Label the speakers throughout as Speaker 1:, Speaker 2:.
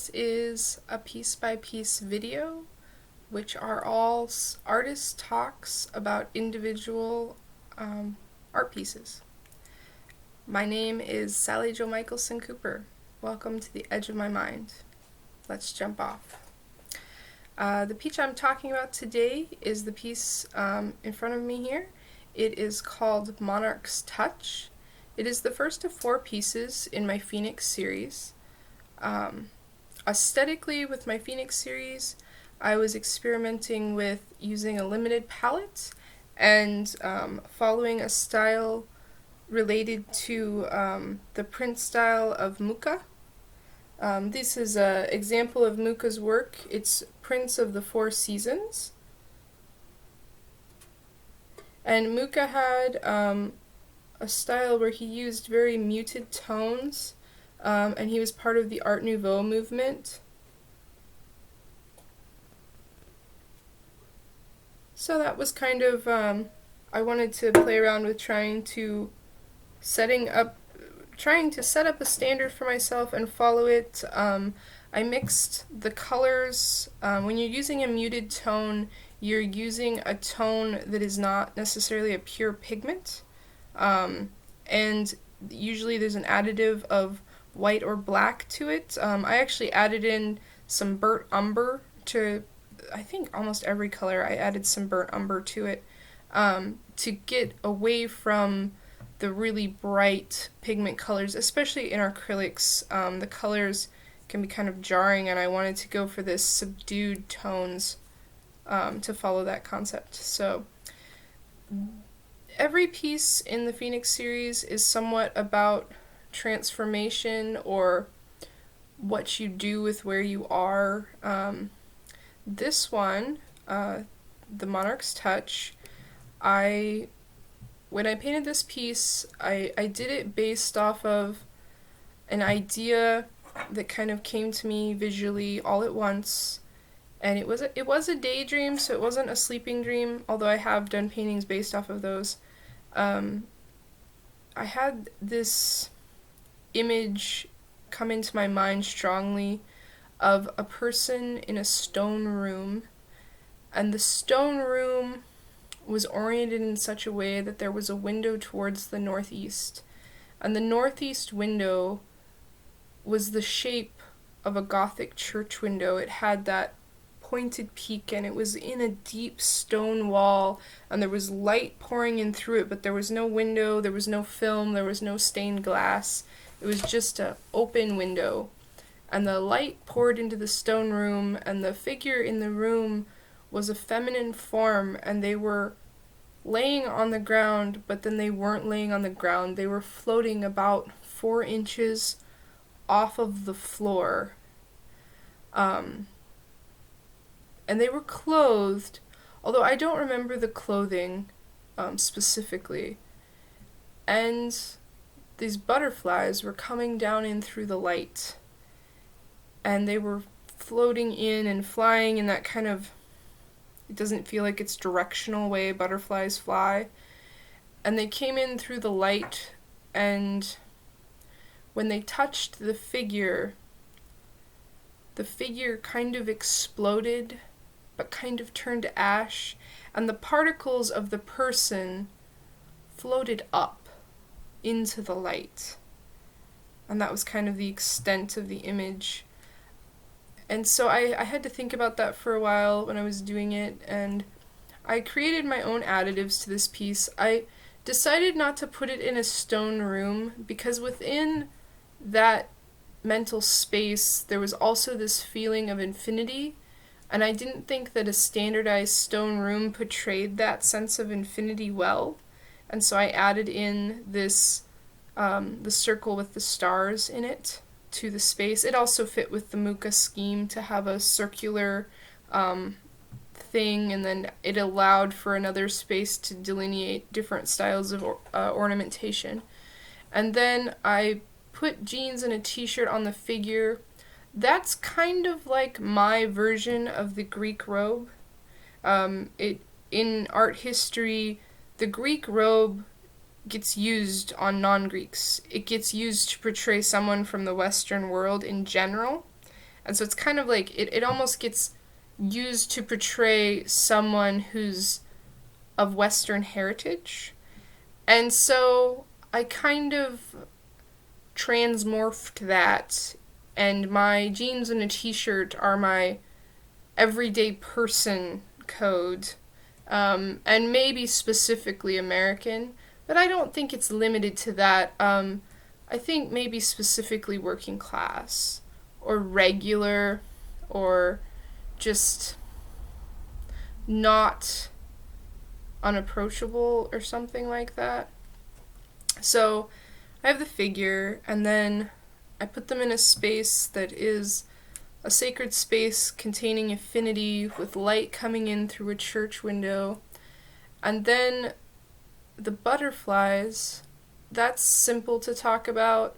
Speaker 1: This is a piece-by-piece video, which are all artist talks about individual art pieces. My name is SallyJoMCooper. Welcome to the edge of my mind. Let's jump off. The piece I'm talking about today is the piece in front of me here. It is called Monarchs Touch. It is the first of 4 pieces in my Phoenix series. Aesthetically, with my Phoenix series, I was experimenting with using a limited palette and following a style related to the print style of Mucha. This is an example of Mucha's work. It's prints of the 4 seasons. And Mucha had a style where he used very muted tones, and he was part of the Art Nouveau movement. So that was kind of, I wanted to play around with trying to set up a standard for myself and follow it. I mixed the colors. When you're using a muted tone, you're using a tone that is not necessarily a pure pigment, and usually there's an additive of white or black to it. I actually added in some burnt umber to, I think, almost every color. I added some burnt umber to it to get away from the really bright pigment colors, especially in acrylics. The colors can be kind of jarring, and I wanted to go for this subdued tones to follow that concept. So every piece in the Phoenix series is somewhat about transformation or what you do with where you are. This one, the Monarchs Touch, when I painted this piece, I did it based off of an idea that kind of came to me visually all at once, and it was a daydream, so it wasn't a sleeping dream, although I have done paintings based off of those. I had this image come into my mind strongly of a person in a stone room, and the stone room was oriented in such a way that there was a window towards the northeast, and the northeast window was the shape of a Gothic church window. It had that pointed peak, and it was in a deep stone wall, and there was light pouring in through it, but there was no window, there was no film, there was no stained glass. It was just an open window, and the light poured into the stone room, and the figure in the room was a feminine form, and they were laying on the ground, but then they weren't laying on the ground. They were floating about 4 inches off of the floor. And they were clothed, although I don't remember the clothing specifically. And these butterflies were coming down in through the light, and they were floating in and flying in that kind of, it doesn't feel like it's directional way butterflies fly. And they came in through the light, and when they touched the figure kind of exploded, but kind of turned to ash, and the particles of the person floated up into the light. And that was kind of the extent of the image. And so I had to think about that for a while when I was doing it, and I created my own additives to this piece. I decided not to put it in a stone room because within that mental space there was also this feeling of infinity, and I didn't think that a standardized stone room portrayed that sense of infinity well. And so I added in this, the circle with the stars in it to the space. It also fit with the Mucha scheme to have a circular thing, and then it allowed for another space to delineate different styles of ornamentation. And then I put jeans and a t-shirt on the figure. That's kind of like my version of the Greek robe. In art history, the Greek robe gets used on non-Greeks. It gets used to portray someone from the Western world in general, And so it's kind of like it almost gets used to portray someone who's of Western heritage. And so I kind of transmorphed that, and my jeans and a t-shirt are my everyday person code, and maybe specifically American, but I don't think it's limited to that. I think maybe specifically working class, or regular, or just not unapproachable or something like that. So I have the figure, and then I put them in a space that is a sacred space containing infinity with light coming in through a church window. And then the butterflies, that's simple to talk about,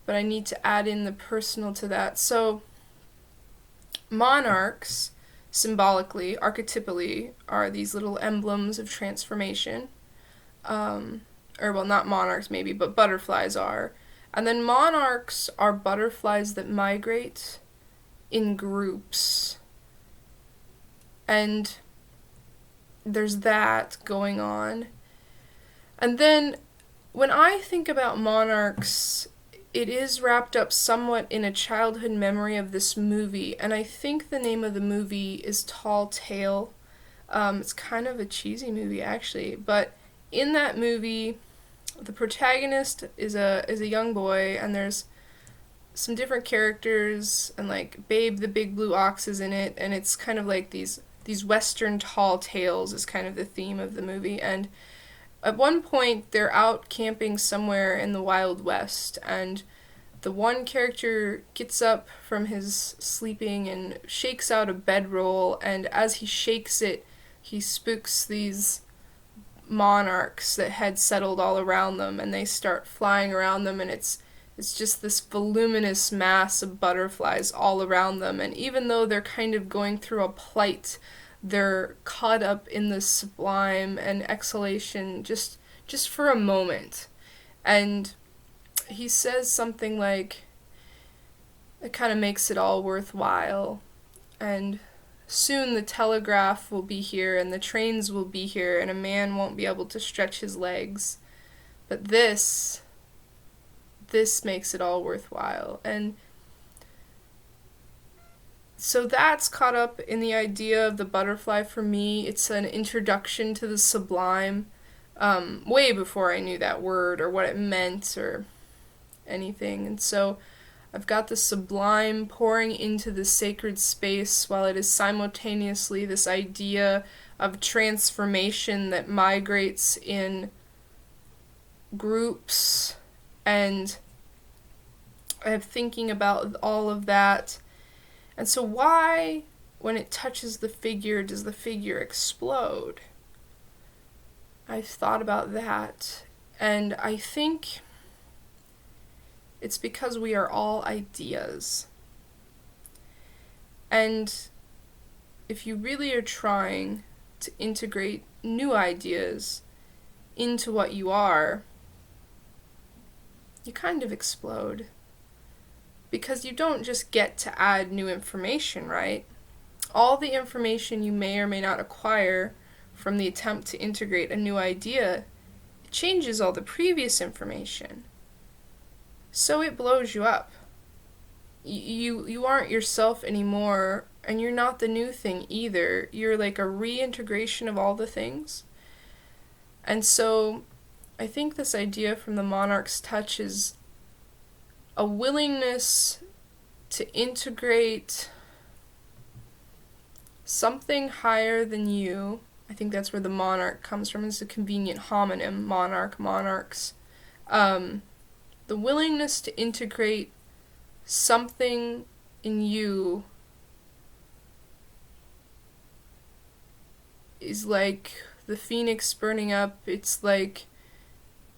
Speaker 1: but I need to add in the personal to that. So monarchs, symbolically, archetypally, are these little emblems of transformation. Or, well, not monarchs maybe, but butterflies are. And then monarchs are butterflies that migrate in groups. And there's that going on. And then when I think about monarchs, it is wrapped up somewhat in a childhood memory of this movie, and I think the name of the movie is Tall Tale. It's kind of a cheesy movie, actually, but in that movie, the protagonist is a young boy, and there's some different characters, and like Babe the Big Blue Ox is in it, and it's kind of like these Western tall tales is kind of the theme of the movie. And at one point, they're out camping somewhere in the Wild West, and the one character gets up from his sleeping and shakes out a bedroll, and as he shakes it, he spooks these monarchs that had settled all around them, and they start flying around them, and it's just this voluminous mass of butterflies all around them. And even though they're kind of going through a plight, they're caught up in the sublime and exhalation just for a moment. And he says something like, it kind of makes it all worthwhile, and soon the telegraph will be here, and the trains will be here, and a man won't be able to stretch his legs, but this makes it all worthwhile. And so that's caught up in the idea of the butterfly for me. It's an introduction to the sublime, way before I knew that word or what it meant or anything. And so I've got the sublime pouring into the sacred space, while it is simultaneously this idea of transformation that migrates in groups. And I'm thinking about all of that. And so why, when it touches the figure, does the figure explode? I've thought about that, and I think it's because we are all ideas. And if you really are trying to integrate new ideas into what you are, you kind of explode. Because you don't just get to add new information, right? All the information you may or may not acquire from the attempt to integrate a new idea, it changes all the previous information. So it blows you up. You aren't yourself anymore, and you're not the new thing either. You're like a reintegration of all the things. And so I think this idea from the Monarchs Touch is a willingness to integrate something higher than you. I think that's where the monarch comes from. It's a convenient homonym, monarch, monarchs. The willingness to integrate something in you is like the phoenix burning up. It's like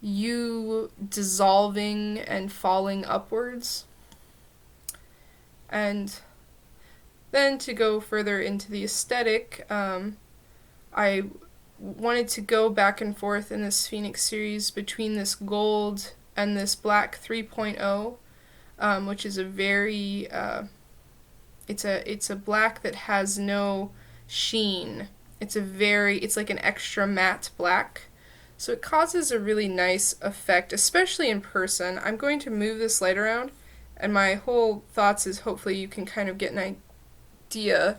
Speaker 1: you dissolving and falling upwards. And then to go further into the aesthetic, I wanted to go back and forth in this Phoenix series between this gold and this black 3.0, which is a very it's a black that has no sheen. It's like an extra matte black. So it causes a really nice effect, especially in person. I'm going to move this light around, and my whole thoughts is hopefully you can kind of get an idea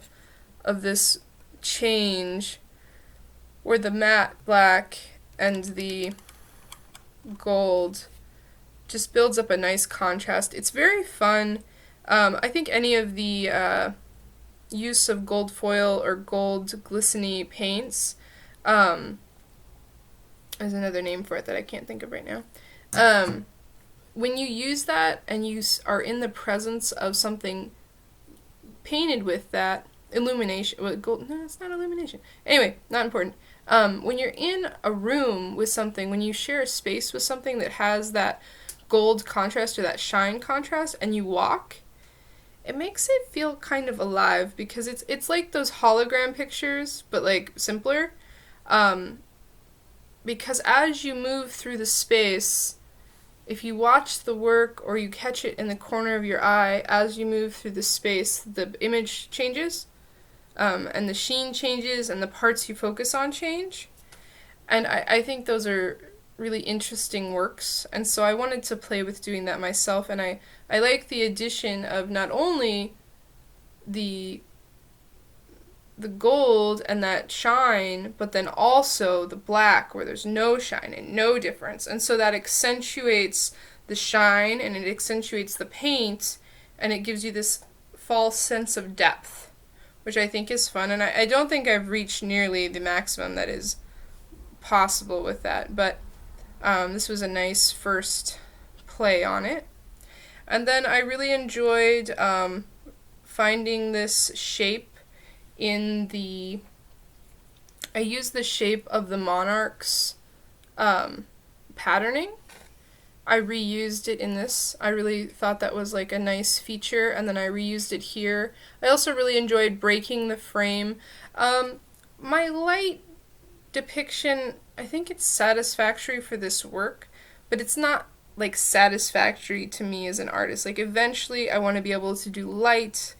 Speaker 1: of this change where the matte black and the gold just builds up a nice contrast. It's very fun. I think any of the use of gold foil or gold glistening paints, there's another name for it that I can't think of right now. When you use that and you are in the presence of something painted with that illumination, well, gold, no, it's not illumination. Anyway, not important. When you're in a room with something, when you share a space with something that has that gold contrast or that shine contrast, and you walk, it makes it feel kind of alive, because it's like those hologram pictures, but like simpler. Because as you move through the space, if you watch the work or you catch it in the corner of your eye, as you move through the space, the image changes, and the sheen changes, and the parts you focus on change. And I think those are really interesting works, and so I wanted to play with doing that myself, and I like the addition of not only the gold and that shine, but then also the black where there's no shine and no difference. And so that accentuates the shine and it accentuates the paint, and it gives you this false sense of depth, which I think is fun. And I don't think I've reached nearly the maximum that is possible with that, but this was a nice first play on it. And then I really enjoyed finding this shape in the... I used the shape of the Monarchs patterning. I reused it in this. I really thought that was like a nice feature, and then I reused it here. I also really enjoyed breaking the frame. My light depiction, I think it's satisfactory for this work, but it's not like satisfactory to me as an artist. Like eventually I want to be able to do light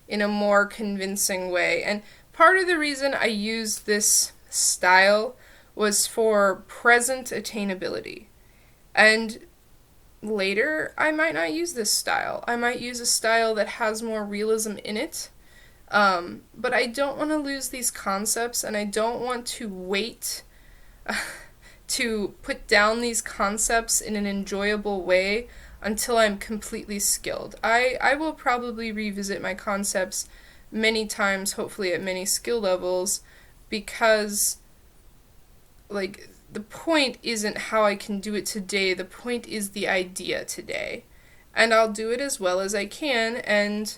Speaker 1: in a more convincing way. And part of the reason I used this style was for present attainability. And later, I might not use this style. I might use a style that has more realism in it. But I don't want to lose these concepts, and I don't want to wait to put down these concepts in an enjoyable way until I'm completely skilled. I will probably revisit my concepts many times, hopefully at many skill levels, because like the point isn't how I can do it today, the point is the idea today. And I'll do it as well as I can, and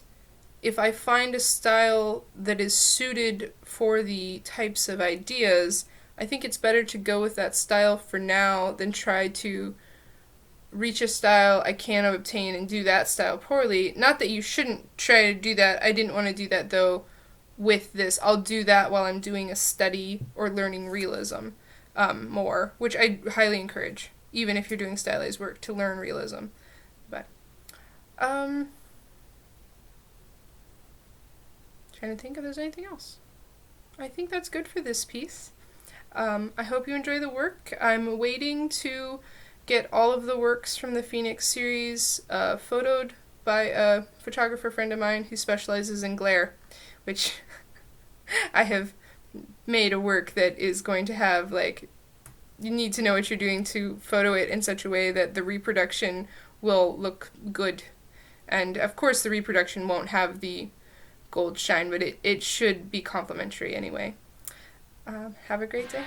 Speaker 1: if I find a style that is suited for the types of ideas, I think it's better to go with that style for now than try to reach a style I can't obtain and do that style poorly. Not that you shouldn't try to do that. I didn't want to do that though with this. I'll do that while I'm doing a study or learning realism more, which I highly encourage, even if you're doing stylized work, to learn realism. But trying to think if there's anything else. I think that's good for this piece. I hope you enjoy the work. I'm waiting to get all of the works from the Phoenix series photoed by a photographer friend of mine who specializes in glare, which I have made a work that is going to have, like, you need to know what you're doing to photo it in such a way that the reproduction will look good. And of course the reproduction won't have the gold shine, but it should be complementary anyway. Have a great day.